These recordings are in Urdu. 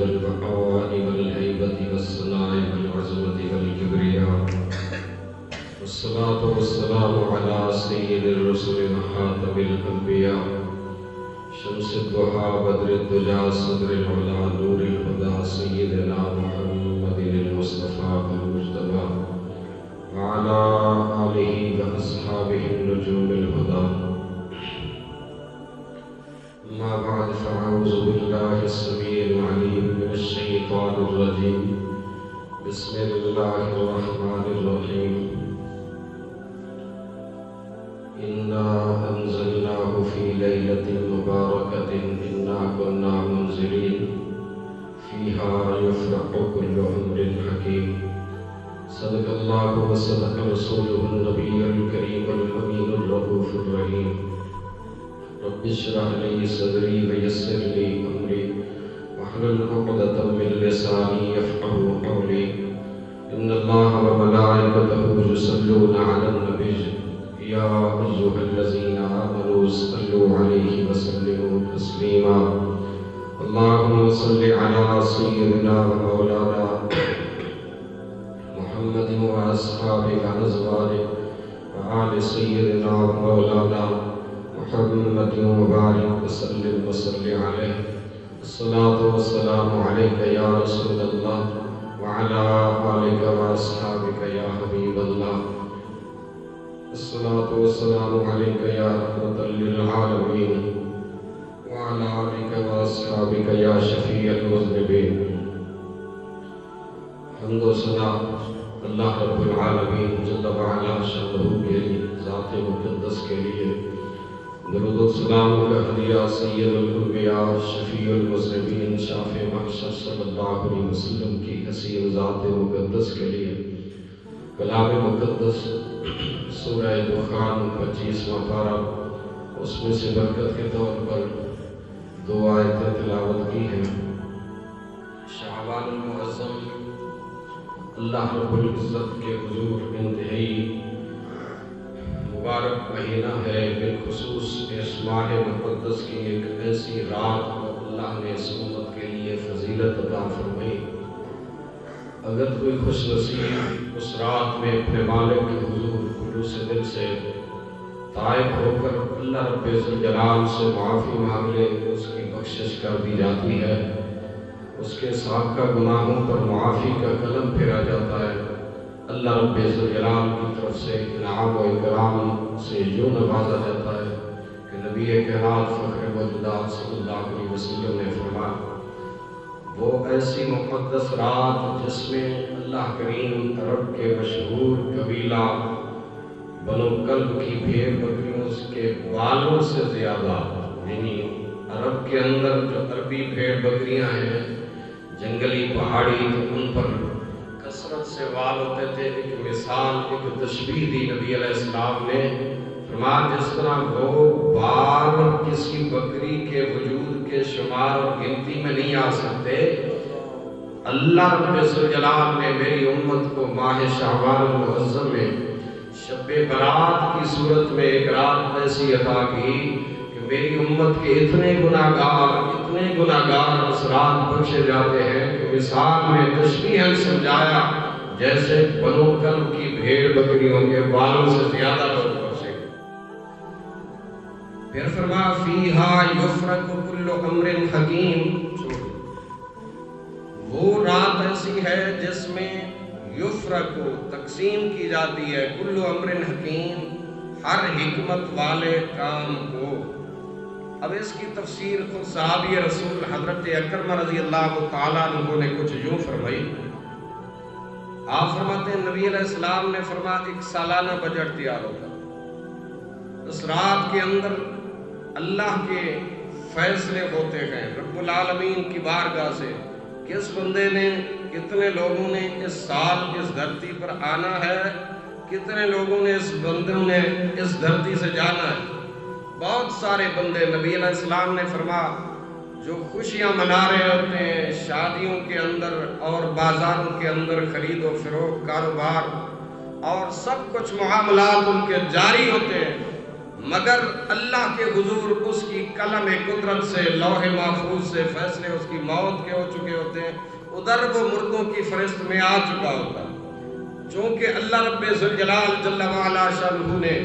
والبقاء والهيبة والثناء والعظمة والكبرياء، والصلاة والسلام على سيد الرسل وخاتم الأنبياء، شمس الضحى بدر الدجى صدر العلا نور الهدى، سيدنا محمد المصطفى المجتبى وعلى آله وأصحابه النجوم الهدى. أما بعد، فأعوذ بالله السميع العليم من الشيطان الرجيم. بسم الله الرحمن الرحيم. إنا أنزلناه في ليلة مباركة إنا كنا منزلين فيها يفرق كل أمر حكيم. صدق الله وصدق رسوله النبي الكريم الأمين الرؤوف الرحيم. رب اشرح لي صدري ويسر لي أمري واحلل عقدة من لساني يفقهوا قولي. إن الله وملائكته يصلون على النبي يا أيها الذين آمنوا صلوا عليه وسلموا تسليما. اللهم صل على سيدنا ومولانا محمد وأصحابه وأزواجه وآل سيدنا ومولانا محمد وبارك وسلم وصل عليه. الصلاة والسلام عليك يا رسول الله وعلى آلك وأصحابك يا حبيب الله. الصلاة والسلام عليك يا رحمة للعالمين وعلى آلك وأصحابك يا شفيع المذنبين. حمد و ثنا اللہ رب العالمین جل وعلا شانہ کے ذات مقدس کے لیے، درود و سلام کا ہدیہ سید الانبیاء شفیع المذنبین شافع محشر صلی اللہ علیہ وسلم کی حسین ذات مقدس کے لیے۔ کلام مقدس سورہ دخان 25واں پارہ، اس میں سے برکت کے طور پر 2 آیتیں تلاوت کی ہیں۔ شعبان المعظم اللہ رب العزت کے حضور انتہائی مبارک مہینہ ہے، بالخصوص اس ماہ مقدس کی ایک ایسی رات اللہ نے اس امت کے لیے فضیلت عطا فرمائی۔ اگر کوئی خوش نصیب اس رات میں اپنے مالک کے حضور خلوص دل سے طائب ہو کر اللہ رب ذوالجلال سے معافی مانگ لے، اس کی بخشش کر دی جاتی ہے، اس کے سابقہ گناہوں پر معافی کا قلم پھیرا جاتا ہے۔ اللہ رب ذوالجلال کی طرف سے انعام و اکرام سے یوں نوازا جاتا ہے کہ نبی کائنات فخر موجودات صلی اللہ علیہ وسلم نے فرمایا، وہ ایسی مقدس رات جس میں اللہ کریم عرب کے مشہور قبیلہ بنو کلب کی بھیڑ بکریوں کے بالوں سے زیادہ، یعنی عرب کے اندر جو عربی بھیڑ بکریاں ہیں جنگلی پہاڑی، تو ان پر کثرت سے وال ہوتے تھے۔ ایک مثال، ایک تشبیہ دی نبی علیہ السلام نے، فرمایا جس طرح وہ بال کسی بکری کے وجود کے شمار اور گنتی میں نہیں آ سکتے، اللہ رب ذوالجلال نے میری امت کو ماہ شعبان المعظم میں شب برات کی صورت میں ایک رات ایسی عطا کی کہ میری امت کے اتنے گناہگار اس رات بخشے جاتے ہیں کہ مثال میں تشبیہاً سمجھایا جیسے بنو کلب کی بھیڑ بکریوں کے بالوں سے زیادہ لوگ بخشے گئے۔ پھر فرمایا فیہا یفرق کل امر حکیم، وہ رات ایسی ہے جس میں یفرق تقسیم کی جاتی ہے کل امر حکیم، ہر حکمت والے کام کو۔ اب اس کی تفسیر خود صحابی رسول حضرت اکرمہ رضی اللہ تعالیٰ عنہ نے کچھ یوں فرمائی۔ آپ فرماتے ہیں نبی علیہ السلام نے فرمایا ایک سالانہ بجٹ تیار ہوتا، اس رات کے اندر اللہ کے فیصلے ہوتے ہیں رب العالمین کی بارگاہ سے، کس بندے نے، کتنے لوگوں نے اس سال اس دھرتی پر آنا ہے، کتنے لوگوں نے اس بندوں نے اس دھرتی سے جانا ہے۔ بہت سارے بندے، نبی علیہ السلام نے فرمایا جو خوشیاں منا رہے ہوتے ہیں شادیوں کے اندر اور بازاروں کے اندر، خرید و فروخت، کاروبار اور سب کچھ معاملات ان کے جاری ہوتے ہیں، مگر اللہ کے حضور اس کی قلم قدرت سے، لوح محفوظ سے فیصلے اس کی موت کے ہو چکے ہوتے ہیں، ادھر وہ مردوں کی فہرست میں آ چکا ہوتا ہے۔ چونکہ اللہ رب ذوالجلال جل وعلا شانہ نے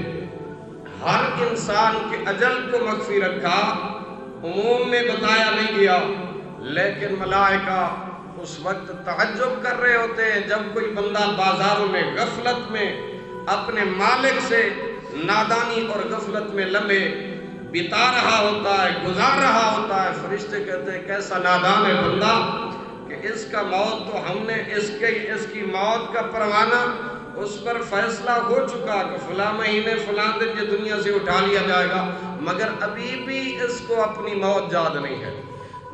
ہر انسان کے اجل کو مخفی رکھا، عموم میں بتایا نہیں گیا، لیکن ملائکہ اس وقت تعجب کر رہے ہوتے ہیں جب کوئی بندہ بازاروں میں غفلت میں اپنے مالک سے نادانی اور غفلت میں لمحے بتا رہا ہوتا ہے، گزار رہا ہوتا ہے۔ فرشتے کہتے ہیں کیسا نادان ہے بندہ کہ اس کا موت تو ہم نے اس کی موت کا پروانہ اس پر فیصلہ ہو چکا کہ فلاں مہینے فلاں دن یہ دنیا سے اٹھا لیا جائے گا، مگر ابھی بھی اس کو اپنی موت یاد نہیں ہے۔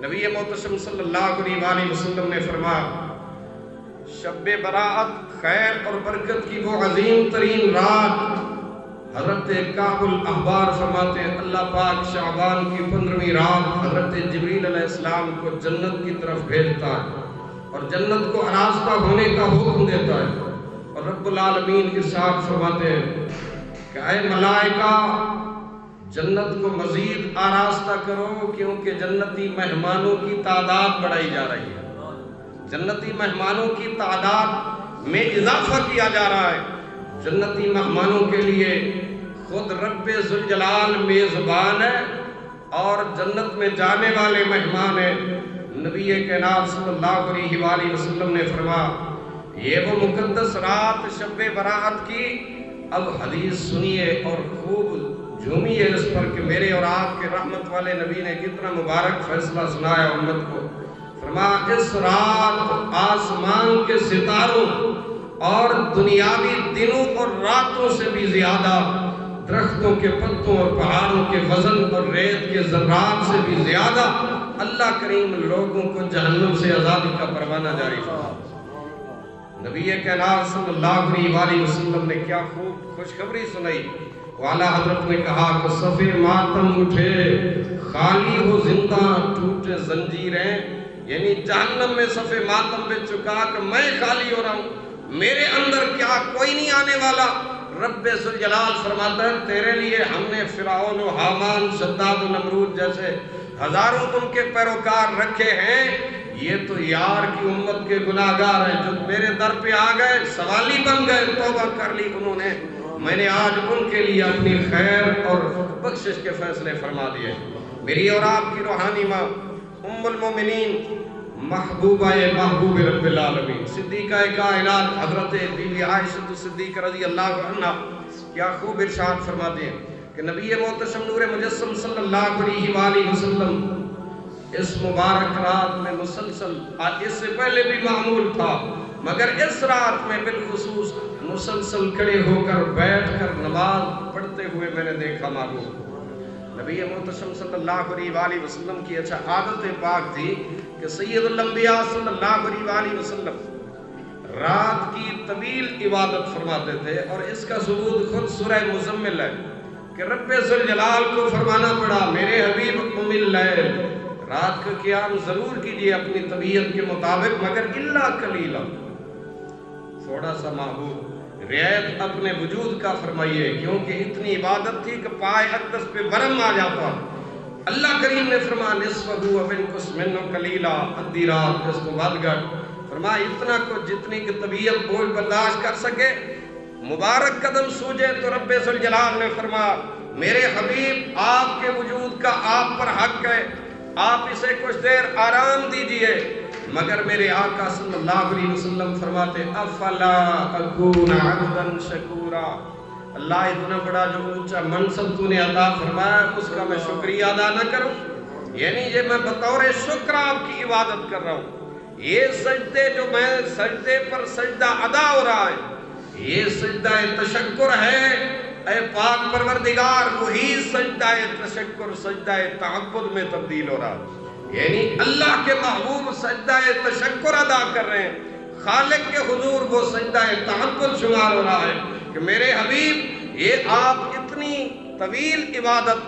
نبی محتشم صلی اللہ علیہ وسلم نے فرمایا شب برات خیر اور برکت کی وہ عظیم ترین رات، حضرت کعب الاحبار فرماتے ہیں اللہ پاک شعبان کی 15ویں رات حضرت جبریل علیہ السلام کو جنت کی طرف بھیجتا ہے اور جنت کو آراستہ ہونے کا حکم دیتا ہے، اور رب العالمین ارشاد فرماتے ہیں کہ اے ملائکہ جنت کو مزید آراستہ کرو، کیونکہ جنتی مہمانوں کی تعداد بڑھائی جا رہی ہے، جنتی مہمانوں کی تعداد میں اضافہ کیا جا رہا ہے۔ جنتی مہمانوں کے لیے خود رب ذوالجلال میزبان ہے اور جنت میں جانے والے مہمان ہیں۔ نبی کائنات صلی اللہ علیہ وآلہ وسلم نے فرمایا یہ وہ مقدس رات شب برات کی، اب حدیث سنیے اور خوب جھومیے اس پر کہ میرے اور آپ کے رحمت والے نبی نے کتنا مبارک فیصلہ سنایا امت کو۔ فرمایا اس رات آسمان کے ستاروں اور دنیاوی دنوں اور راتوں سے بھی زیادہ، درختوں کے پتوں اور پہاڑوں کے وزن اور ریت کے ذرات سے بھی زیادہ اللہ کریم لوگوں کو جہنم سے آزادی کا پروانہ جاری فرمایا۔ نبی کائنات صلی اللہ علیہ وسلم نے کیا خوب خوشخبری سنائی۔ والا حضرت نے کہا کہ صفِ ماتم اٹھے خالی ہو زندہ ٹوٹے زنجیریں، یعنی جہنم میں صفِ ماتم پہ چکا کہ میں خالی ہو رہا ہوں، میرے اندر کیا کوئی نہیں آنے والا۔ رب ذوالجلال فرماتا ہے تیرے لیے ہم نے فرعون و حامان شداد و نمرود جیسے ہزاروں ان کے پیروکار رکھے ہیں، یہ تو یار کی امت کے گناہگار ہیں جو میرے در پہ آ گئے، سوالی بن گئے، توبہ کر لی انہوں نے، میں نے آج ان کے لیے اپنی خیر اور بخشش کے فیصلے فرما دیے۔ میری اور آپ کی روحانی ماں ام المومنین محبوبہ محبوب رب العالمین صدیقہ کائنات حضرت بی بی عائشہ صدیقہ رضی اللہ عنہ کیا خوب ارشاد فرماتے ہیں کہ نبی محتشم نور مجسم صلی اللہ علیہ وآلہ وسلم اس مبارک رات میں مسلسل، اس سے پہلے بھی معمول تھا مگر اس رات میں بالخصوص مسلسل کھڑے ہو کر بیٹھ کر نماز پڑھتے ہوئے میں نے دیکھا معلوم۔ نبی محتشم صلی اللہ علیہ وآلہ وسلم کی اچھا عادت پاک تھی کہ سید الانبیاء صلی اللہ علیہ وآلہ وسلم رات کی طویل عبادت فرماتے تھے، اور اس کا ثبوت خود سورہ مزمل ہے کہ رب ذوالجلال کو فرمانا پڑا میرے حبیب قم اللیل، رات کا قیام ضرور کیجئے اپنی طبیعت کے مطابق مگر الا قلیلا، تھوڑا سا محبوب رعایت اپنے وجود کا فرمائیے، کیونکہ اتنی عبادت تھی کہ پائے اقدس پہ ورم آ جاتا۔ اللہ کریم نے فرمایا نصفہ و انقص منہ قلیلا، ادھی رات اس کو ود گٹ، فرمایا اتنا کو جتنی کہ طبیعت بوجھ برداشت کر سکے، مبارک قدم سوجے تو رب ذوالجلال نے فرمایا میرے حبیب آپ کے وجود کا آپ پر حق ہے، آپ اسے کچھ دیر آرام دیجئے، مگر میرے آقا صلی اللہ علیہ وسلم فرماتے افلا اکون عبدا شکورا، اللہ اتنا بڑا جو اونچا منصب تو نے عطا فرمایا اس کا میں شکریہ ادا نہ کروں، یعنی یہ میں بطور شکر آپ کی عبادت کر رہا ہوں، یہ سجدے جو میں سجدے پر سجدہ ادا ہو رہا ہے یہ سجدہ تشکر ہے، اے پاک پروردگار وہی سجدہ تشکر سجدہ تعبد میں تبدیل ہو رہا ہے، یعنی اللہ کے محبوب سجدہ تشکر ادا کر رہے ہیں، خالق کے حضور وہ سجدہ تعبد شمار ہو رہا ہے کہ میرے حبیب یہ آپ اتنی طویل عبادت،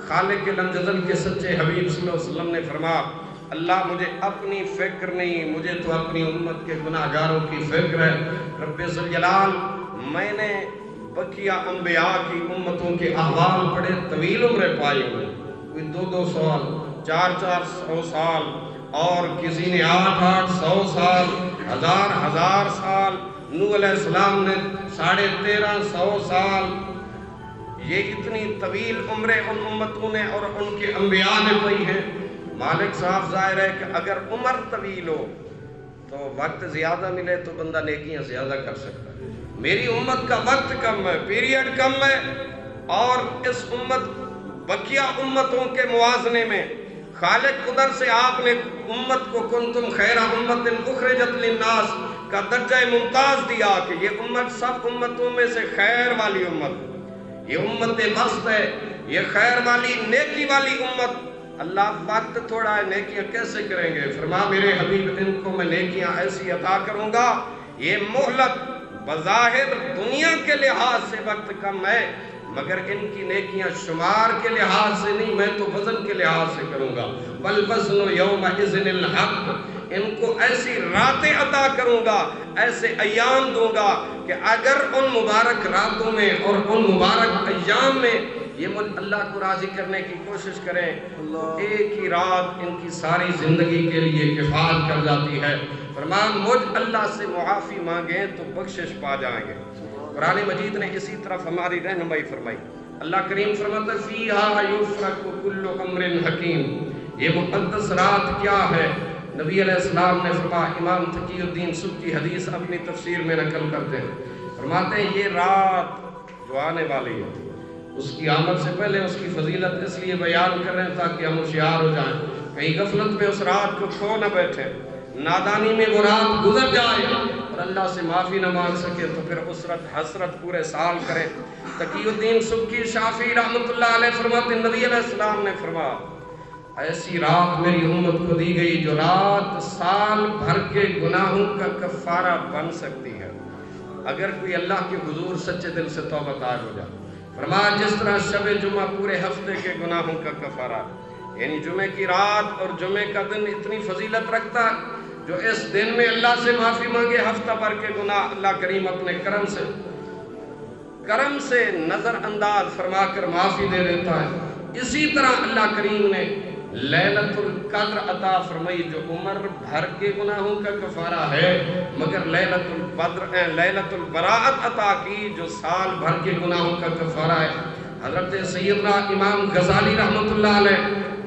خالق لم یزل کے سچے حبیب صلی اللہ علیہ وسلم نے فرمایا اللہ مجھے اپنی فکر نہیں، مجھے تو اپنی امت کے گناہگاروں کی فکر ہے، رب ذوالجلال میں نے بقیہ انبیاء کی امتوں کے احوال بڑے طویل عمریں پائی ہوئے، کوئی 200 سال، 400 سال، اور کسی نے 800 سال، 1000 سال، نوح علیہ السلام نے 1350 سال۔ یہ اتنی طویل عمریں ان امتوں نے اور ان کے انبیاء نے پائی ہیں۔ مالک صاحب ظاہر ہے کہ اگر عمر طویل ہو تو وقت زیادہ ملے تو بندہ نیکیاں زیادہ کر سکتا ہے۔ میری امت کا وقت کم ہے، پیریڈ کم ہے، اور اس امت بقیہ امتوں کے موازنے میں خالق قدر سے آپ نے امت کو کنتم خیر امت اخرجت للناس کا درجہ ممتاز دیا کہ یہ امت سب امتوں میں سے خیر والی امت، یہ امت وسط ہے، یہ خیر والی نیکی والی امت۔ اللہ وقت تھوڑا ہے، نیکیاں کیسے کریں گے؟ فرما میرے حبیب ان کو میں نیکیاں ایسی عطا کروں گا، یہ مہلت بظاہر دنیا کے لحاظ سے وقت کم ہے، مگر ان کی نیکیاں شمار کے لحاظ سے نہیں، میں تو وزن کے لحاظ سے کروں گا۔ وَالْوَزْنُ يَوْمَئِذٍ الْحَقُّ، ان کو ایسی راتیں عطا کروں گا، ایسے ایام دوں گا کہ اگر ان مبارک راتوں میں اور ان مبارک ایام میں یہ اللہ کو راضی کرنے کی کوشش کریں تو ایک ہی رات ان کی ساری زندگی کے لیے کفایت کر جاتی ہے۔ فرمایا مجھ اللہ سے معافی مانگیں تو بخشش پا جائیں گے۔ قرآن مجید نے اسی طرف ہماری رہنمائی فرمائی۔ اللہ کریم فرماتا ہے فیہا یفرق کل امر حکیم، یہ مقدس رات کیا ہے؟ نبی علیہ السلام نے فرمایا، امام تقی الدین سبکی حدیث اپنی تفسیر میں نقل کرتے ہیں، فرماتے ہیں یہ رات جو آنے والی ہے اس کی آمد سے پہلے اس کی فضیلت اس لیے بیان کر رہے ہیں تاکہ ہم ہوشیار ہو جائیں، کہیں غفلت میں اس رات کو کھو نہ بیٹھے، نادانی میں وہ رات گزر جائے اور اللہ سے معافی نہ مانگ سکے تو پھر اسرت حسرت پورے سال کرے۔ تقی الدین سبکی شافعی رحمۃ اللہ علیہ فرماتے ہیں نبی علیہ السلام نے فرمایا ایسی رات میری امت کو دی گئی جو رات سال بھر کے گناہوں کا کفارہ بن سکتی ہے اگر کوئی اللہ کے حضور سچے دل سے توبہ طائب ہو جائے۔ فرمایا جس طرح شب جمعہ پورے ہفتے کے گناہوں کا کفارہ، یعنی جمعے کی رات اور جمعے کا دن اتنی فضیلت رکھتا ہے جو اس دن میں اللہ سے معافی مانگے ہفتہ بھر کے گناہ اللہ کریم اپنے کرم سے نظر انداز فرما کر معافی دے دیتا ہے۔ اسی طرح اللہ کریم نے لیلۃ القدر عطا فرمائی جو عمر بھر کے گناہوں کا کفارہ ہے، مگر لیلۃ البراءت عطا کی جو سال بھر کے گناہوں کا کفارہ ہے۔ حضرت سیدنا امام غزالی رحمۃ اللہ علیہ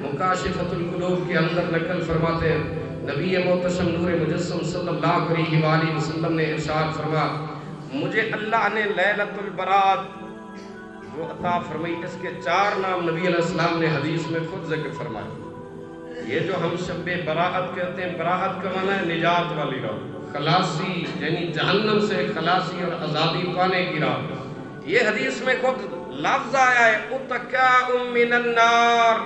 مکاشفۃ القلوب کے اندر نقل فرماتے ہیں نبی محتشم نور مجسم صلی اللہ علیہ وآلہ وسلم نے ارشاد فرمایا مجھے اللہ نے لیلۃ البراءت جو عطا فرمائی اس کے 4 نام نبی علیہ السلام نے حدیث میں خود ذکر فرمائے۔ یہ جو ہم شب براءت کہتے ہیں، براءت کا معنی ہے نجات والی رات، خلاصی یعنی جہنم سے خلاصی اور آزادی پانے کی رات۔ یہ حدیث میں خود لفظ آیا ہے اتقاء من النار،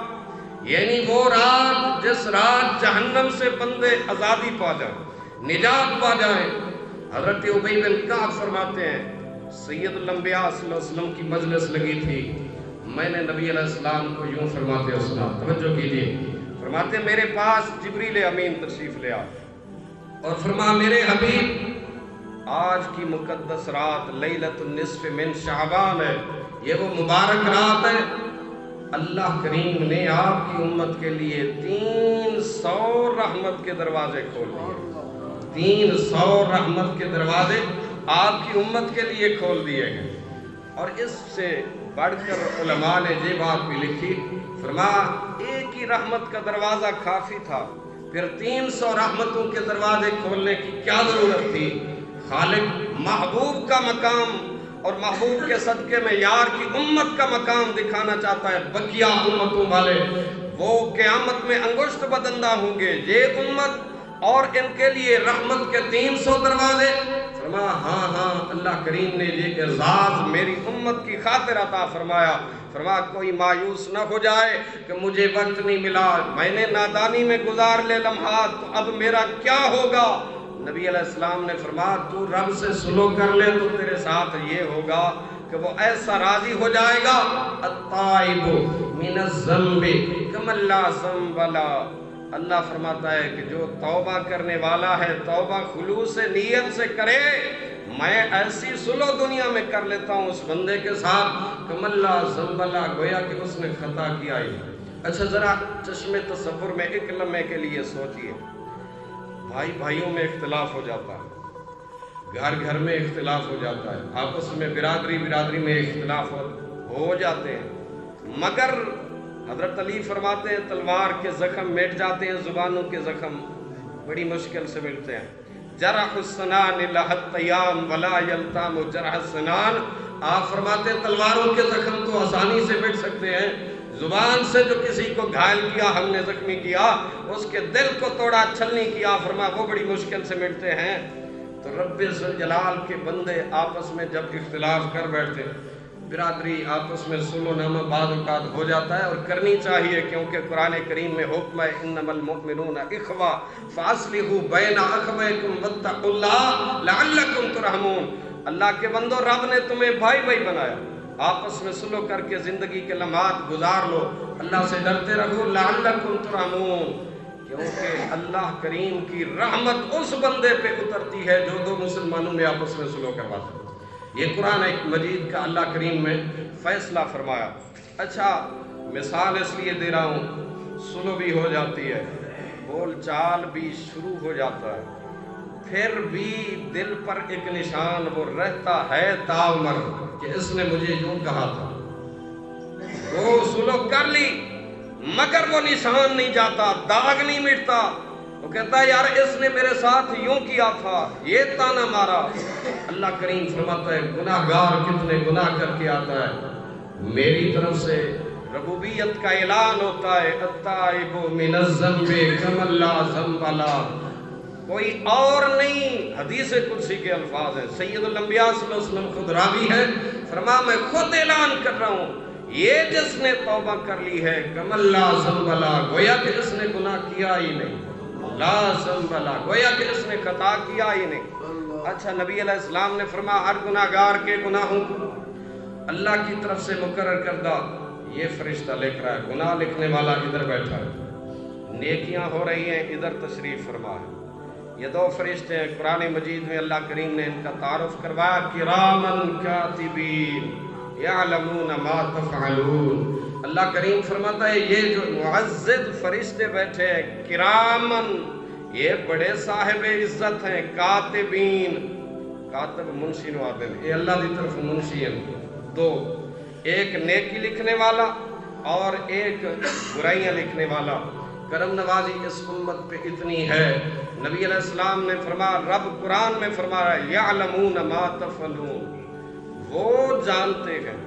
یعنی وہ رات جس رات جہنم سے بندے آزادی پا جائیں، نجات پا جائیں۔ حضرت ابی بن کعب فرماتے ہیں سید الانبیاء صلی اللہ علیہ وسلم کی مجلس لگی تھی، میں نے نبی علیہ السلام کو یوں فرماتے ہیں سنا، توجہ کیجئے، فرماتے میرے پاس جبریل امین تشریف لے آئے اور فرما میرے حبیب آج کی مقدس رات لیلۃ النصف من شعبان ہے، یہ وہ مبارک رات ہے، اللہ کریم نے آپ کی امت کے لیے 300 رحمت کے دروازے کھول دیے، 300 رحمت کے دروازے آپ کی امت کے لیے کھول دیے گئے۔ اور اس سے بڑھ کر علماء نے یہ بات بھی لکھی، فرمایا ایک ہی رحمت کا دروازہ کافی تھا، پھر 300 رحمتوں کے دروازے کھولنے کی کیا ضرورت تھی؟ خالق محبوب کا مقام اور محبوب کے صدقے میں یار کی امت کا مقام دکھانا چاہتا ہے۔ بقیہ امتوں والے وہ قیامت میں انگشت بدندہ ہوں گے، یہ امت اور ان کے لیے رحمت کے 300 دروازے۔ فرمایا ہاں اللہ کریم نے یہ اعزاز میری امت کی خاطر عطا فرمایا۔ فرمایا کوئی مایوس نہ ہو جائے کہ مجھے وقت نہیں ملا، میں نے نادانی میں گزار لے لمحات، تو اب میرا کیا ہوگا؟ نبی علیہ السلام نے فرمایا تو رب سے سلوک کر لے تو تیرے ساتھ یہ ہوگا کہ وہ ایسا راضی ہو جائے گا التائب من الذنب کمن لا ذنب له۔ اللہ فرماتا ہے کہ جو توبہ کرنے والا ہے توبہ خلوص نیت سے کرے میں ایسی سلو دنیا میں کر لیتا ہوں اس بندے کے ساتھ کملا زنبلا گویا کہ اس نے خطا کیا ہی۔ اچھا ذرا چشم تصور میں ایک لمحے کے لیے سوچئے، بھائی بھائیوں میں اختلاف ہو جاتا ہے، گھر گھر میں اختلاف ہو جاتا ہے، آپس میں برادری برادری میں اختلاف ہو جاتے ہیں، مگر حضرت علی فرماتے ہیں تلوار کے زخم مٹ جاتے ہیں، زبانوں کے زخم بڑی مشکل سے ملتے ہیں۔ جرح السنان لحت تیام ولا یلتام جرح السنان، آپ فرماتے ہیں تلواروں کے زخم تو آسانی سے مٹ سکتے ہیں، زبان سے جو کسی کو گھائل کیا، ہم نے زخمی کیا، اس کے دل کو توڑا چھلنی کیا، فرمایا وہ بڑی مشکل سے مٹتے ہیں۔ تو رب ذوالجلال کے بندے آپس میں جب اختلاف کر بیٹھتے ہیں، برادری آپس میں صلح و نامہ بعض اوقات ہو جاتا ہے، اور کرنی چاہیے، کیونکہ قرآن کریم میں حکم ہے انما المؤمنون اخوہ فاصلحوا بین اخویکم واتقوا اللہ لعلکم ترحمون۔ اللہ کے بندو، رب نے تمہیں بھائی بھائی بنایا، آپس میں صلح کر کے زندگی کے لمحات گزار لو، اللہ سے ڈرتے رہو، لعلکم ترحمون، کیونکہ اللہ کریم کی رحمت اس بندے پہ اترتی ہے جو دو مسلمانوں میں آپس میں صلح کرواتا ہے۔ یہ قرآن مجید کا اللہ کریم میں فیصلہ فرمایا۔ اچھا مثال اس لیے دے رہا ہوں، صلح بھی ہو جاتی ہے، بول چال بھی شروع ہو جاتا ہے، پھر بھی دل پر ایک نشان وہ رہتا ہے تاعمر کہ اس نے مجھے یوں کہا تھا، وہ صلح کر لی مگر وہ نشان نہیں جاتا، داغ نہیں مٹتا، وہ کہتا ہے یار اس نے میرے ساتھ یوں کیا تھا، یہ تانا مارا۔ اللہ کریم فرماتا ہے گناہگار کتنے گناہ کر کے آتا ہے، میری طرف سے ربوبیت کا اعلان ہوتا ہے التائب من الذنب کمن لا ذنب لہ، کوئی اور نہیں، حدیث قدسی کے الفاظ ہیں، سید الانبیاء صلی اللہ علیہ وسلم خود راوی ہے، فرمایا میں خود اعلان کر رہا ہوں، یہ جس نے توبہ کر لی ہے کمن لا ذنب لہ، گویا کہ اس نے گناہ کیا ہی نہیں، لا ذنب لہ، گویا کہ اس نے خطا کیا ہی نہیں۔ اچھا نبی علیہ السلام نے فرمایا ہر گناہگار کے گناہوں کو اللہ کی طرف سے مقرر کردہ یہ فرشتہ لکھ رہا ہے، گناہ لکھنے والا ادھر بیٹھا ہے، نیکیاں ہو رہی ہیں ادھر تشریف فرما ہے۔ یہ دو فرشتے ہیں، قرآن مجید میں اللہ کریم نے ان کا تعارف کروایا، کرامن کاتبین یعلمون ما تفعلون۔ اللہ کریم فرماتا ہے یہ جو معزز فرشتے بیٹھے ہیں، کرامن، یہ بڑے صاحب عزت ہیں، کاتبین، کاتب منشی نوادن، یہ اللہ دی طرف منشی ہیں، دو، ایک نیکی لکھنے والا اور ایک برائیاں لکھنے والا۔ کرم نوازی اس امت پہ اتنی ہے، نبی علیہ السلام نے فرمایا، رب قرآن میں فرمایا یعلمون ما تفعلون، وہ جانتے ہیں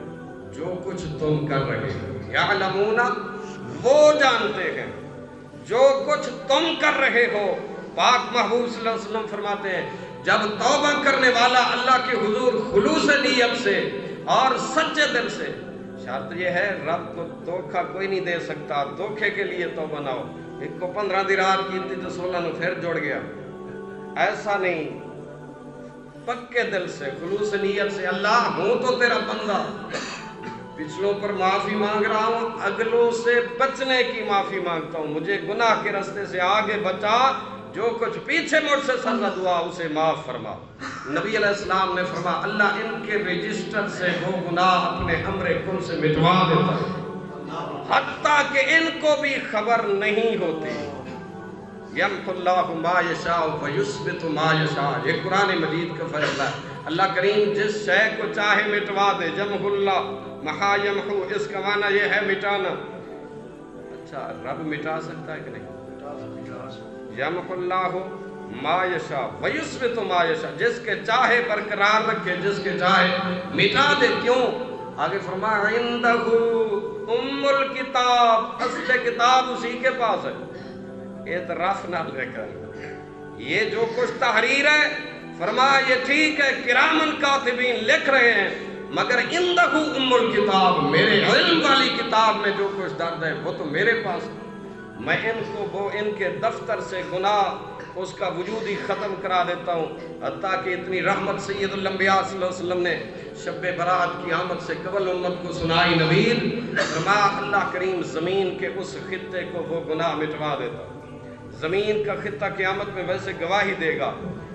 جو کچھ تم کر رہے ہو، یعلمون وہ جانتے ہیں جو کچھ تم کر رہے ہو۔ پاک محبوب صلی اللہ علیہ وسلم فرماتے ہیں جب توبہ کرنے والا اللہ کے حضور خلوص نیت سے اور سچے دل سے، شرط یہ ہے رب کو دھوکہ کوئی نہیں دے سکتا، دھوکے کے لیے توبہ نہ ہو، ایک کو 15 دینار کی تھی تو 16 نو پھر جوڑ گیا، ایسا نہیں، پکے دل سے خلوص نیت سے، اللہ ہوں تو تیرا بندہ، پچھلوں پر معافی مانگ رہا ہوں، اگلوں سے بچنے کی معافی مانگتا ہوں، مجھے گناہ کے رستے سے آگے بچا، جو کچھ پیچھے مجھ سے سرزد ہوا اسے معاف فرما۔ نبی علیہ السلام نے فرمایا اللہ ان کے رجسٹر سے وہ گناہ اپنے امر کن سے مٹوا دیتا ہے، حتیٰ کہ ان کو بھی خبر نہیں ہوتی۔ یمحو اللہ ما یشاء ویثبت ما یشاء، یہ قرآن مجید کا فیصلہ ہے۔ اللہ کریم جس شے کو چاہے مٹوا دے، یمحو اللہ محا یمحو، اس کا معنی یہ ہے مٹانا۔ اچھا رب مٹا سکتا ہے کہ نہیں؟ یمحو اللہ ما یشاء ویثبت ما یشاء، جس کے چاہے برقرار رکھے، جس کے چاہے مٹا دے۔ کیوں؟ آگے فرمایا عندہ ام الکتاب، اصل کتاب اسی کے پاس ہے، اعتراف نہ لے کر یہ جو کچھ تحریر ہے، فرمایا یہ ٹھیک ہے کرامن کاتبین لکھ رہے ہیں، مگر عندہ ام الکتاب، میرے علم والی کتاب میں جو کچھ درد ہے وہ تو میرے پاس، میں ان کو وہ ان کے دفتر سے گناہ اس کا وجود ہی ختم کرا دیتا ہوں۔ حتیٰ کہ اتنی رحمت سید الانبیاء صلی اللہ علیہ وسلم نے شب برات کی آمد سے قبل امت کو سنائی، نوید فرمایا اللہ کریم زمین کے اس خطے کو وہ گناہ مٹوا دیتا، زمین کا خطہ قیامت میں ویسے گواہی دے گا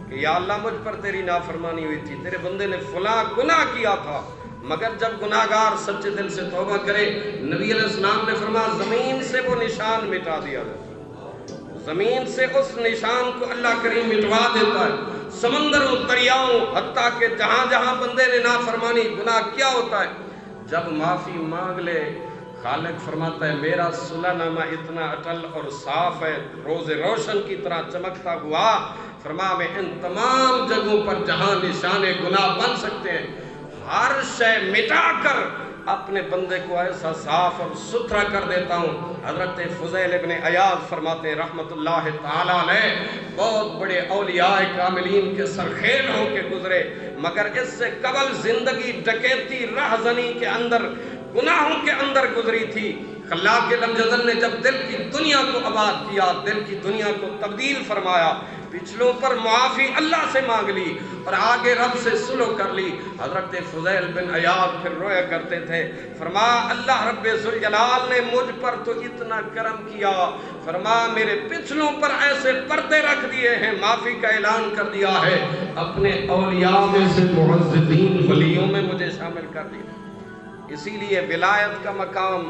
کہ یا اللہ مجھ پر تیری نافرمانی ہوئی تھی، تیرے بندے نے فلاں گناہ کیا تھا، مگر جب گناہگار سچے دل سے توبہ کرے، نبی علیہ السلام نے فرمایا زمین سے وہ نشان مٹا دیا جاتا ہے، زمین سے اس نشان کو اللہ کریم مٹوا دیتا ہے، سمندروں دریاؤں، حتیٰ کہ جہاں جہاں بندے نے نافرمانی گناہ کیا ہوتا ہے، جب معافی مانگ لے خالق فرماتا ہے میرا صلح نامہ اتنا اٹل اور صاف ہے، روز روشن کی طرح چمکتا ہوا، فرمایا میں ان تمام جگہوں پر جہاں نشان گناہ بن سکتے ہیں ہر شے مٹا کر اپنے بندے کو ایسا صاف اور ستھرا کر دیتا ہوں۔ حضرت فضیل ابن عیاض فرماتے ہیں رحمت اللہ تعالیٰ علیہ، بہت بڑے اولیاء کاملین کے سرخیل ہو کے گزرے، مگر اس سے قبل زندگی ڈکیتی رہزنی کے اندر گناہوں کے اندر گزری تھی۔ خلاق لم یزل نے جب دل کی دنیا کو آباد کیا، دل کی دنیا کو تبدیل فرمایا، پچھلوں پر معافی اللہ سے مانگ لی اور آگے رب سے صلح کر لی، حضرت فضیل بن عیاض پھر رویا کرتے تھے، فرمایا اللہ رب ذوالجلال نے مجھ پر تو اتنا کرم کیا، فرمایا میرے پچھلوں پر ایسے پردے رکھ دیے ہیں، معافی کا اعلان کر دیا ہے، اپنے اولیاء میں سے معززین ولیوں میں مجھے شامل کر دیا۔ اسی لیے ولایت کا مقام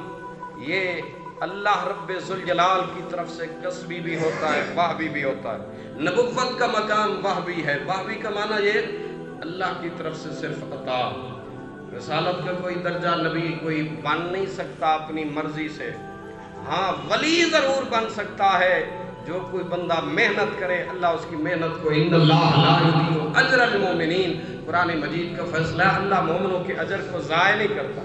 یہ اللہ رب ذوالجلال کی طرف سے قصبی بھی ہوتا ہے، وحبی بھی ہوتا ہے۔ نبوت کا مقام وحبی ہے، وحبی کا معنی یہ اللہ کی طرف سے صرف عطا۔ رسالت کا کوئی درجہ نبی کوئی بن نہیں سکتا اپنی مرضی سے، ہاں ولی ضرور بن سکتا ہے جو کوئی بندہ محنت کرے، اللہ اس کی محنت کو ان اللہ لا یضیع اجر المؤمنین، قرآن مجید کا فیصلہ ہے، اللہ مومنوں کے اجر کو ضائع نہیں کرتا،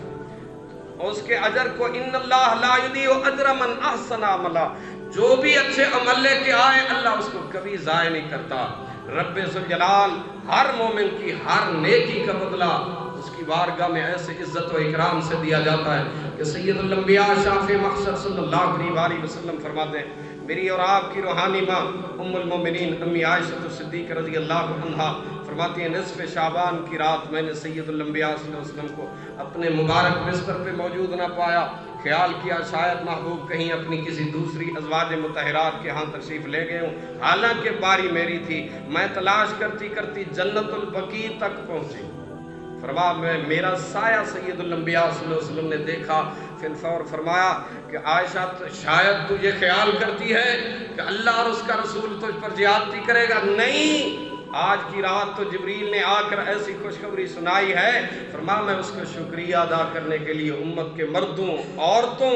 اس کے اجر کو ان اللہ لا یضیع اجر من احسن عملا، جو بھی اچھے عمل لے کے آئے اللہ اس کو کبھی ضائع نہیں کرتا۔ رب ذوالجلال ہر مومن کی ہر نیکی کا بدلہ اس کی بارگاہ میں ایسے عزت و اکرام سے دیا جاتا ہے کہ سید الانبیاء شافع محشر صلی اللہ علیہ وسلم فرماتے ہیں میری اور آپ کی روحانی ماں ام المومنین امی عائشہ صدیقہ رضی اللہ عنہا فرماتی ہیں نصف شعبان کی رات میں نے سید الانبیاء صلی اللہ علیہ وسلم کو اپنے مبارک بستر پہ موجود نہ پایا، خیال کیا شاید محبوب کہیں اپنی کسی دوسری ازواج مطہرات کے ہاں تشریف لے گئے ہوں، حالانکہ باری میری تھی، میں تلاش کرتی کرتی جنت البقیع تک پہنچی، فرمایا میرا سایہ سید الانبیاء صلی اللہ علیہ وسلم نے دیکھا، فی الفور فرمایا کہ عائشہ شاید تو یہ خیال کرتی ہے کہ اللہ اور اس کا رسول تجھ پر زیادتی کرے گا، نہیں، آج کی رات تو جبریل نے آ کر ایسی خوشخبری سنائی ہے، فرمایا میں اس کا شکریہ ادا کرنے کے لیے امت کے مردوں، عورتوں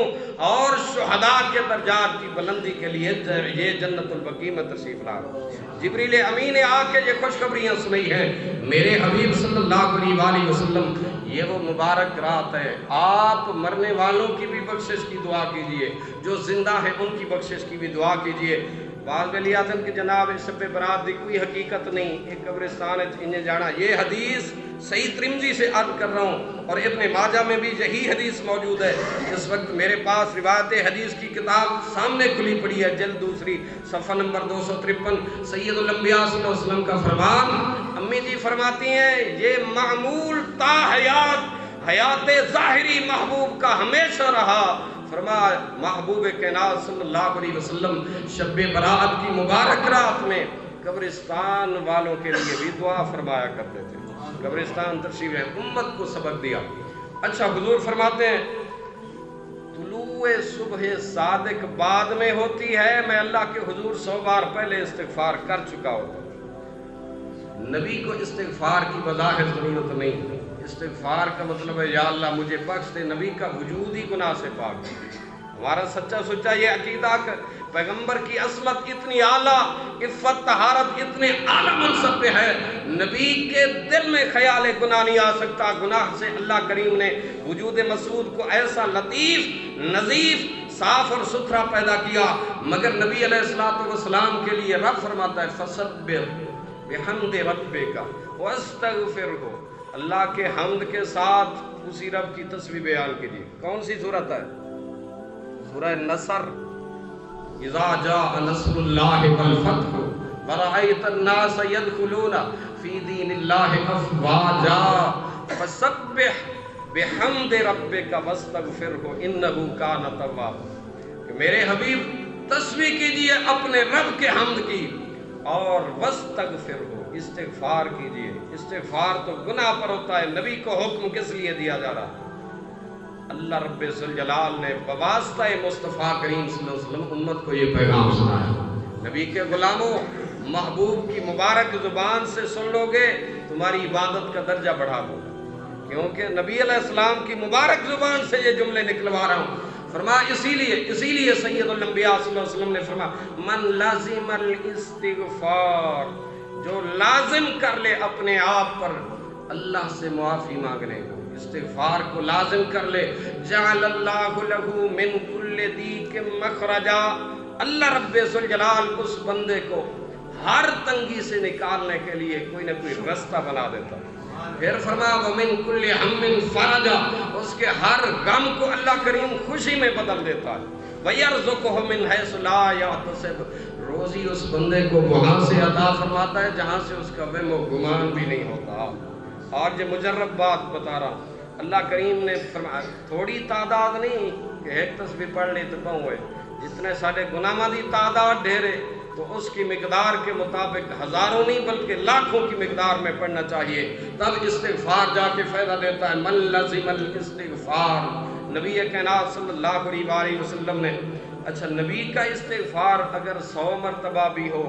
اور شہداء کے درجات کی بلندی کے لیے یہ جنت البقیع میں تشریف لا رہا ہوں۔ جبریل امین نے آ کے یہ خوشخبریاں سنائی ہیں، میرے حبیب صلی اللہ علیہ وسلم یہ وہ مبارک رات ہے، آپ مرنے والوں کی بھی بخشش کی دعا کیجئے، جو زندہ ہیں ان کی بخشش کی بھی دعا کیجئے۔ بعض میں لیا تھا کہ جناب اس شب برات دی کوئی حقیقت نہیں، ایک قبرستان ہے انہیں جانا، یہ حدیث صحیح ترمذی سے عرض کر رہا ہوں اور ابن ماجہ میں بھی یہی حدیث موجود ہے۔ اس وقت میرے پاس روایت حدیث کی کتاب سامنے کھلی پڑی ہے، جلد دوسری صفحہ نمبر 253، سید الانبیاء صلی اللہ علیہ وسلم کا فرمان، امی جی فرماتی ہیں یہ معمول تا حیات ظاہری محبوب کا ہمیشہ رہا، فرمایا محبوب کائنات صلی اللہ علیہ وسلم شب برات کی مبارک رات میں قبرستان والوں کے لیے بھی دعا فرمایا کرتے تھے، قبرستان تشریف ہے، امت کو سبق دیا۔ اچھا حضور فرماتے ہیں طلوع صبح صادق بعد میں ہوتی ہے، میں اللہ کے حضور 100 بار پہلے استغفار کر چکا ہوتا ہوں۔ نبی کو استغفار کی بظاہر ضرورت نہیں، استغفار کا مطلب ہے یا اللہ مجھے بخش دے، نبی کا وجود ہی گناہ سے پاک ہے۔ ہمارا سچا سچا یہ عقیدہ کہ پیغمبر کی عصمت اتنی اعلیٰ، عفت طہارت اتنے اعلیٰ منصب پہ ہے، نبی کے دل میں خیال گناہ نہیں آ سکتا، گناہ سے اللہ کریم نے وجود مسعود کو ایسا لطیف نظیف صاف اور ستھرا پیدا کیا، مگر نبی علیہ السلام کے لیے رب فرماتا ہے فَسَبِّحْ بِحَمْدِ رَبِّكَ وَاسْتَغْفِرْهُ، اللہ کے حمد کے ساتھ اسی رب کی تسبیح بیان کیجیے۔ کون سی صورت ہے؟ سورہ نصر، اذا جاء نصر اللہ والفتح ورأیت الناس يدخلون فی دین اللہ افواجا فسبح بحمد ربک واستغفرہ انہ کان توابا، کہ میرے حبیب تسبیح کیجیے اپنے رب کے حمد کی اور واستغفرہ، استغفار کیجئے۔ استغفار تو گناہ پر ہوتا ہے، نبی کو حکم کس لیے دیا جا رہا ہے؟ اللہ رب ذوالجلال نے بواسطہ مصطفیٰ کریم صلی اللہ علیہ وسلم امت کو یہ پیغام سنایا، نبی کے غلاموں محبوب کی مبارک زبان سے سن لو گے تمہاری عبادت کا درجہ بڑھا دو، کیونکہ نبی علیہ السلام کی مبارک زبان سے یہ جملے نکلوا رہا ہوں۔ فرمایا اسی لیے سید الانبیاء صلی اللہ علیہ وسلم نے فرمایا من لازم الاستغفار، جو لازم کر لے اپنے آپ پر اللہ سے معافی مانگنے کو، استغفار کو لازم کر لے، جعل اللہ لہ من کل ضیق مخرجا، اللہ رب ذوالجلال اس بندے کو ہر تنگی سے نکالنے کے لیے کوئی نہ کوئی رستہ بنا دیتا۔ پھر فرمایا وَمِن كُلِّ هَمٍّ فَرَجًا، اس کے ہر غم کو اللہ کریم خوشی میں بدل دیتا ہے۔ وَيَرْزُقْهُ مِنْ حَيْثُ لَا يَحْتَسِبُ، روزی اس بندے کو وہاں سے عطا فرماتا ہے جہاں سے اس کا وہم و گمان بھی نہیں ہوتا۔ اور جو مجرب بات بتا رہا ہوں، اللہ کریم نے فرمایا تھوڑی تعداد نہیں کہ ایک تسبیح پڑھ لی تو بہت ہوئے، جتنے سارے گناہاں دی تعداد ڈھیرے تو اس کی مقدار کے مطابق ہزاروں نہیں بلکہ لاکھوں کی مقدار میں پڑھنا چاہیے، تب استغفار جا کے فائدہ دیتا ہے۔ من لزم الاستغفار، نبی کائنات صلی اللہ علیہ وسلم نے، اچھا نبی کا استغفار اگر 100 مرتبہ بھی ہو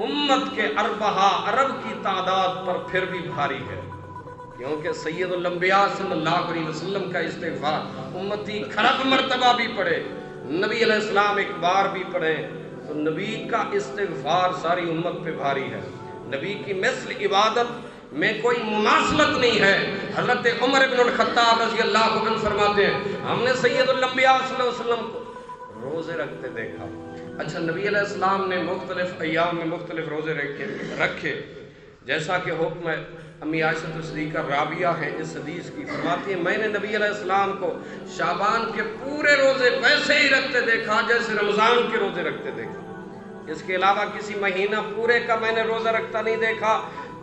امت کے ارب کی تعداد پر پھر بھی بھاری ہے، کیونکہ سید الانبیاء صلی اللہ علیہ وسلم کا استغفار امتی کھرب مرتبہ بھی پڑھے، نبی علیہ السلام ایک بار بھی پڑھے تو نبی کا استغفار ساری امت پہ بھاری ہے۔ نبی کی مثل عبادت میں کوئی مماثلت نہیں ہے۔ حضرت عمر بن الخطاب رضی اللہ عنہ فرماتے ہیں ہم نے سید الانبیاء صلی اللہ علیہ وسلم کو روزے رکھتے دیکھا۔ اچھا نبی علیہ السلام نے مختلف ایام میں مختلف روزے رکھے، جیسا کہ حکم ہے امی عائشہ صدیقہ رابعہ ہیں اس حدیث کی، فرماتی ہیں میں نے نبی علیہ السلام کو شعبان کے پورے روزے ویسے ہی رکھتے دیکھا جیسے رمضان کے روزے رکھتے دیکھا، اس کے علاوہ کسی مہینہ پورے کا میں نے روزہ رکھتا نہیں دیکھا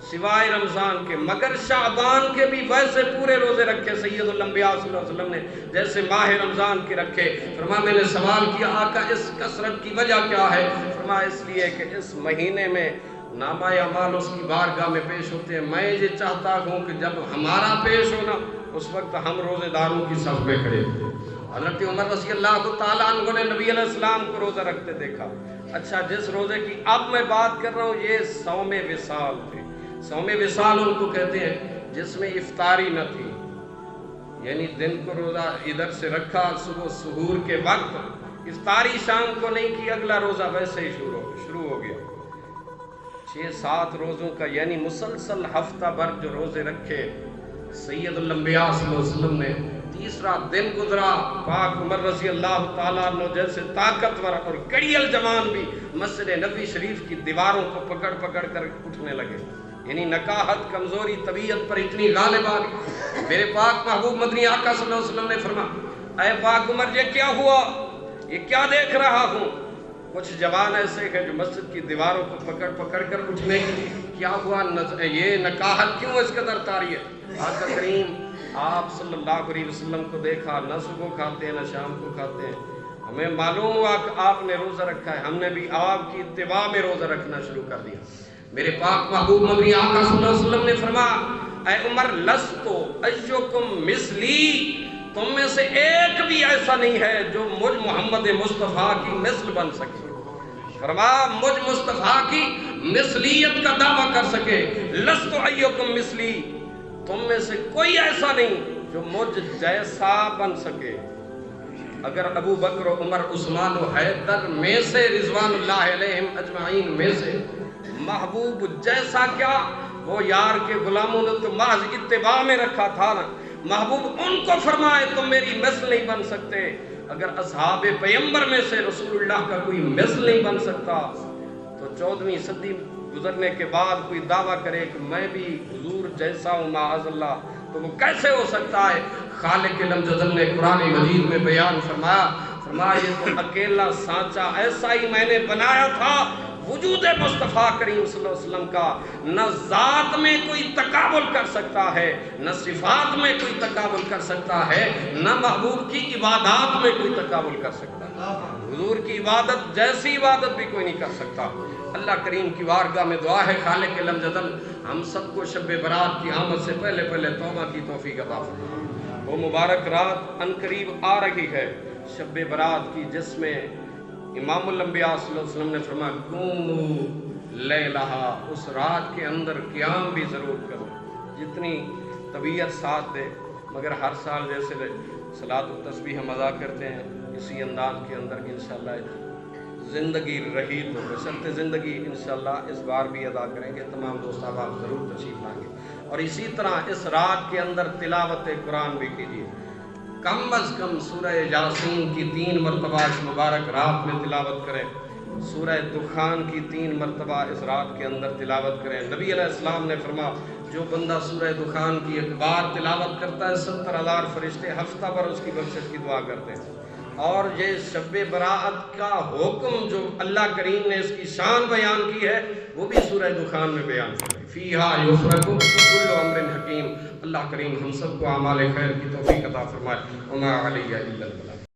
سوائے رمضان کے، مگر شعبان کے بھی ویسے پورے روزے رکھے سید الانبیاء صلی اللہ علیہ وسلم نے جیسے ماہ رمضان کے رکھے۔ فرمایا میں نے سوال کیا آقا اس کثرت کی وجہ کیا ہے؟ فرمایا اس لیے کہ اس مہینے میں نامہ اعمال اس کی بارگاہ میں پیش ہوتے ہیں، میں یہ چاہتا ہوں کہ جب ہمارا پیش ہونا اس وقت ہم روزے داروں کی صف میں کھڑے۔ حضرت عمر رضی اللہ تعالیٰ عنہ نے نبی علیہ السلام کو روزہ رکھتے دیکھا۔ اچھا جس روزے کی اب میں بات کر رہا ہوں یہ صوم وصال تھے۔ صوم وصال ان کو کہتے ہیں جس میں افطاری نہ تھی، یعنی دن کو روزہ ادھر سے رکھا، صبح سحور کے وقت افطاری شام کو نہیں کی، اگلا روزہ ویسے ہی شروع ہو گیا۔ 6-7 روزوں کا یعنی مسلسل ہفتہ بھر جو روزے رکھے سید الانبیاء صلی اللہ علیہ وسلم نے، تیسرا دن گزرا پاک عمر رضی اللہ تعالیٰ عنہ جیسے طاقتور اور کڑیل جوان بھی مسجد نبوی شریف کی دیواروں کو پکڑ پکڑ کر اٹھنے لگے، یعنی نکاحت کمزوری طبیعت پر اتنی غالب آ گئی۔ میرے پاک محبوب مدنی آقا صلی اللہ علیہ وسلم نے فرمایا اے پاک عمر یہ کیا ہوا، یہ کیا دیکھ رہا ہوں؟ کچھ جوان ایسے ہیں جو مسجد کی دیواروں کو پکڑ پکڑ کر اٹھنے کی، کیا ہوا یہ نکاحت کیوں اس قدر طاری ہے؟ آقا کریم آپ صلی اللہ علیہ وسلم کو دیکھا نہ صبح کھاتے ہیں نہ شام کو کھاتے ہیں، ہمیں معلوم ہوا کہ آپ نے روزہ رکھا ہے، ہم نے بھی آپ کی اتباع میں روزہ رکھنا شروع کر دیا۔ میرے پاک محبوب مدنی آقا صلی اللہ علیہ وسلم نے فرمایا اے عمر لستو ایکم مثلی، تم میں سے ایک بھی ایسا نہیں ہے جو مجھ محمد مصطفیٰ کی مثل بن سکے۔ فرمایا مجھ مصطفیٰ کی مثلیت کا دعویٰ کر سکے، لستو ایکم مثلی، تم میں سے کوئی ایسا نہیں جو مجھ جیسا بن سکے۔ اگر ابو بکر و عمر عثمان و حیدر میں سے رضوان اللہ علیہم اجمعین میں سے محبوب جیسا کیا، وہ یار کے غلاموں نے تو محض اتباع میں رکھا تھا نا، محبوب ان کو فرمائے تم میری مثل نہیں بن سکتے، اگر اصحاب پیغمبر میں سے رسول اللہ کا کوئی مثل نہیں بن سکتا تو 14ویں صدی گزرنے کے بعد کوئی دعویٰ کرے کہ میں بھی حضور جیسا ہوں معاذ اللہ، تو وہ کیسے ہو سکتا ہے؟ خالق لم جزل نے قرآن مجید میں بیان فرمایا یہ تو اکیلا سانچہ ایسا ہی میں نے بنایا تھا، وجود مصطفیٰ کریم صلی اللہ علیہ وسلم کا نہ ذات میں کوئی تقابل کر سکتا ہے، نہ صفات میں کوئی تقابل کر سکتا ہے، نہ محبوب کی عبادات میں کوئی تقابل کر سکتا ہے۔ حضور کی عبادت جیسی عبادت بھی کوئی نہیں کر سکتا۔ اللہ کریم کی بارگاہ میں دعا ہے خالق لم جدل ہم سب کو شب برات کی آمد سے پہلے توبہ کی توفیق عطا فرمائے۔ وہ مبارک رات ان قریب آ رہی ہے، شب برات کی، جس میں امام الانبیاء صلی اللہ علیہ وسلم نے فرمایا قوموا لیلہا، اس رات کے اندر قیام بھی ضرور کرو، جتنی طبیعت ساتھ دے، مگر ہر سال جیسے صلاۃ التسبیح ہم ادا کرتے ہیں اسی انداز کے اندر انشاءاللہ زندگی رہی تو بشرط زندگی انشاءاللہ اس بار بھی ادا کریں گے۔ تمام دوست احباب ضرور تشریف لائیں گے، اور اسی طرح اس رات کے اندر تلاوت قرآن بھی کیجیے، کم از کم سورہ یاسین کی 3 مرتبہ اس مبارک رات میں تلاوت کریں، سورہ دخان کی 3 مرتبہ اس رات کے اندر تلاوت کریں۔ نبی علیہ السلام نے فرمایا جو بندہ سورہ دخان کی ایک بار تلاوت کرتا ہے 70,000 فرشتے ہفتہ پر اس کی بخشش کی دعا کرتے ہیں۔ اور یہ شب براءت کا حکم جو اللہ کریم نے اس کی شان بیان کی ہے وہ بھی سورہ دخان میں بیان کی ہے، فیہا یفرق کل امر حکیم۔ اللہ کریم ہم سب کو اعمال خیر کی توفیق عطا فرمائے۔ وما علیہ الا البلاغ۔